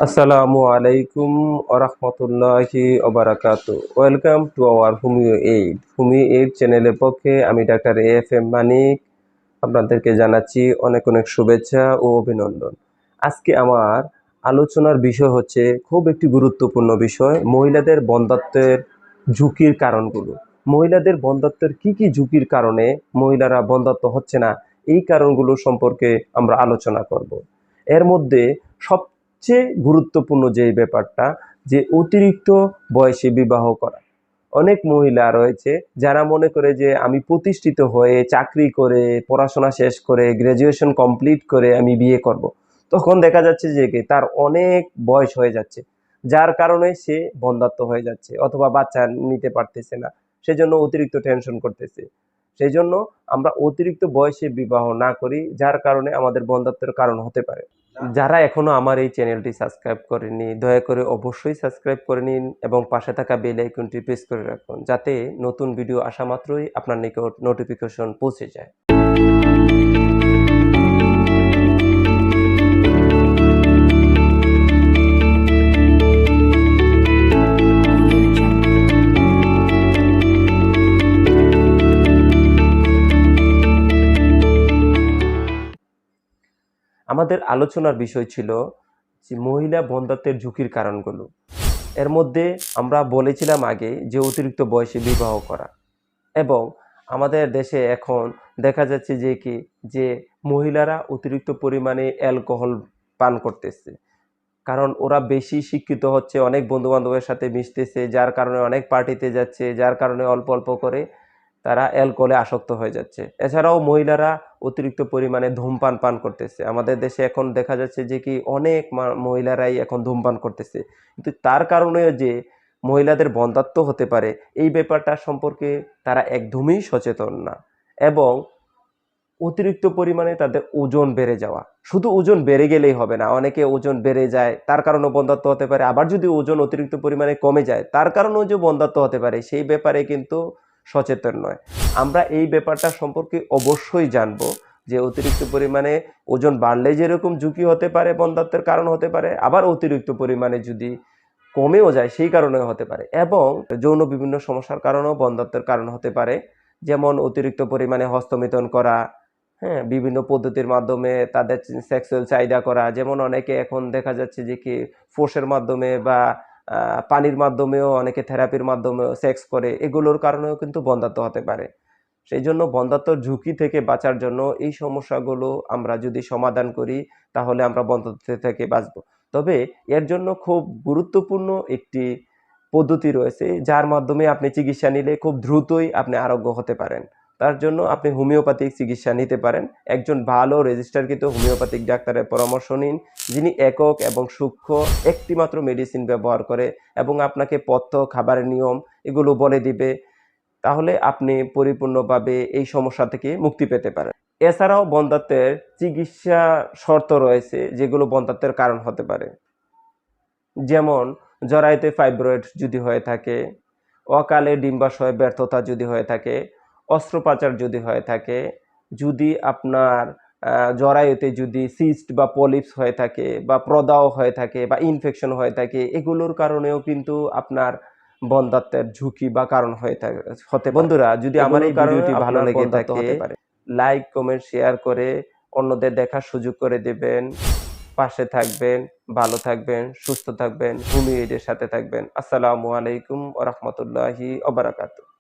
আসসালামু আলাইকুম ওরহমতুল্লাহি ওবারাকাতু। Welcome to our homeo aid চ্যানেলের পক্ষে আমি ডাক্তার AFM মানিক আপনাদেরকে জানাচ্ছি অনেক অনেক শুভেচ্ছা ও অভিনন্দন। আজকে আমার আলোচনার বিষয় হচ্ছে খুব একটি গুরুত্বপূর্ণ বিষয়, মহিলাদের বন্ধ্যাত্বের ঝুঁকির কারণগুলো। মহিলাদের বন্ধ্যাত্বের কি কি ঝুঁকির কারণে মহিলারা বন্ধ্যাত্ব হচ্ছে না, এই কারণগুলো সম্পর্কে আমরা আলোচনা করব। এর মধ্যে সবচেয়ে গুরুত্বপূর্ণ যে ব্যাপারটা, যে অতিরিক্ত বয়সে বিবাহ করা। অনেক মহিলা রয়েছে যারা মনে করে যে আমি প্রতিষ্ঠিত হয়ে চাকরি করে পড়াশোনা শেষ করে গ্র্যাজুয়েশন কমপ্লিট করে আমি বিয়ে করব। তখন দেখা যাচ্ছে যে কি তার অনেক বয়স হয়ে যাচ্ছে, যার কারণে সে বন্ধ্যাত্ব হয়ে যাচ্ছে অথবা বাচ্চা নিতে পারতেছে না, সেজন্য অতিরিক্ত টেনশন করতেছে। সেই জন্য আমরা অতিরিক্ত বয়সে বিবাহ না করি, যার কারণে আমাদের বন্ধ্যাত্বের কারণ হতে পারে। যারা এখনো আমার এই চ্যানেলটি সাবস্ক্রাইব করেনি, দয়া করে অবশ্যই সাবস্ক্রাইব করে নিন এবং পাশে থাকা বেল আইকনটি প্রেস করে রাখুন, যাতে নতুন ভিডিও আসা মাত্রই আপনার নিকট নোটিফিকেশন পৌঁছে যায়। আমাদের আলোচনার বিষয় ছিল যে মহিলা বন্ধ্যাত্বের ঝুঁকির কারণগুলো। এর মধ্যে আমরা বলেছিলাম আগে যে অতিরিক্ত বয়সে বিবাহ করা, এবং আমাদের দেশে এখন দেখা যাচ্ছে যে কি যে মহিলারা অতিরিক্ত পরিমাণে অ্যালকোহল পান করতেছে, কারণ ওরা বেশি শিক্ষিত হচ্ছে, অনেক বন্ধু বান্ধবের সাথে মিশতেছে, যার কারণে অনেক পার্টিতে যাচ্ছে, যার কারণে অল্প অল্প করে তারা অ্যালকোহলে আসক্ত হয়ে যাচ্ছে। এছাড়াও মহিলারা অতিরিক্ত পরিমাণে ধূমপান পান করতেছে। আমাদের দেশে এখন দেখা যাচ্ছে যে কি অনেক মহিলারাই এখন ধূমপান করতেছে, কিন্তু তার কারণে যে মহিলাদের বন্ধ্যাত্ব হতে পারে এই ব্যাপারটা সম্পর্কে তারা একদমই সচেতন না। এবং অতিরিক্ত পরিমাণে তাদের ওজন বেড়ে যাওয়া, শুধু ওজন বেড়ে গেলেই হবে না, অনেকে ওজন বেড়ে যায় তার কারণেও বন্ধ্যাত্ব হতে পারে, আবার যদি ওজন অতিরিক্ত পরিমাণে কমে যায় তার কারণেও যে বন্ধ্যাত্ব হতে পারে সেই ব্যাপারে কিন্তু সচেতন নয়। আমরা এই ব্যাপারটা সম্পর্কে অবশ্যই জানবো যে অতিরিক্ত পরিমাণে ওজন বাড়লে যেরকম ঝুঁকি হতে পারে, বন্ধ্যাত্বের কারণ হতে পারে, আবার অতিরিক্ত পরিমাণে যদি কমেও যায় সেই কারণেও হতে পারে, এবং যৌন বিভিন্ন সমস্যার কারণেও বন্ধ্যাত্বের কারণ হতে পারে। যেমন অতিরিক্ত পরিমাণে হস্তমিথন করা, হ্যাঁ, বিভিন্ন পদ্ধতির মাধ্যমে তাদের সেক্সুয়াল চাহিদা করা, যেমন অনেকে এখন দেখা যাচ্ছে যে কি ফোর্সের মাধ্যমে বা পানির মাধ্যমেও, অনেকে থেরাপির মাধ্যমেও সেক্স করে, এগুলোর কারণেও কিন্তু বন্ধ্যাত্ব হতে পারে। সেই জন্য বন্ধ্যাত্বর ঝুঁকি থেকে বাঁচার জন্য এই সমস্যাগুলো আমরা যদি সমাধান করি তাহলে আমরা বন্ধ্যাত্ব থেকে বাঁচব। তবে এর জন্য খুব গুরুত্বপূর্ণ একটি পদ্ধতি রয়েছে, যার মাধ্যমে আপনি চিকিৎসা নিলে খুব দ্রুতই আপনি আরোগ্য হতে পারেন। তার জন্য আপনি হোমিওপ্যাথিক চিকিৎসা নিতে পারেন। একজন ভালো রেজিস্টারকৃত হোমিওপ্যাথিক ডাক্তারের পরামর্শ নিন, যিনি একক এবং সূক্ষ্ম একটি মাত্র মেডিসিন ব্যবহার করে এবং আপনাকে পথ্য, খাবারের নিয়ম এগুলো বলে দিবে। তাহলে আপনি পরিপূর্ণভাবে এই সমস্যা থেকে মুক্তি পেতে পারেন। এছাড়াও বন্ধ্যাত্বের চিকিৎসা শর্ত রয়েছে যেগুলো বন্ধ্যাত্বের কারণ হতে পারে। যেমন জরায়ুতে ফাইব্রয়েড যদি হয়ে থাকে, অকালে ডিম্বাশয় ব্যর্থতা যদি হয়ে থাকে, অস্ত্রোপচার যদি হয়ে থাকে, যদি আপনার জরায়ুতে যদি সিস্ট বা পলিপস হয়ে থাকে বা প্রদাহ হয়ে থাকে বা ইনফেকশন হয়ে থাকে, এগুলোর কারণেও কিন্তু আপনার বন্ধ্যাত্বের ঝুঁকি বা কারণ হয়ে থাকে হতে পারে। বন্ধুরা, যদি আমার এই ভিডিওটি ভালো লেগে থাকে লাইক, কমেন্ট, শেয়ার করে অন্যদের দেখার সুযোগ করে দেবেন। পাশে থাকবেন, ভালো থাকবেন, সুস্থ থাকবেন, হোমিও এইডের সাথে থাকবেন। আসসালামু আলাইকুম ওয়া রাহমাতুল্লাহি ওয়া বারাকাতুহু।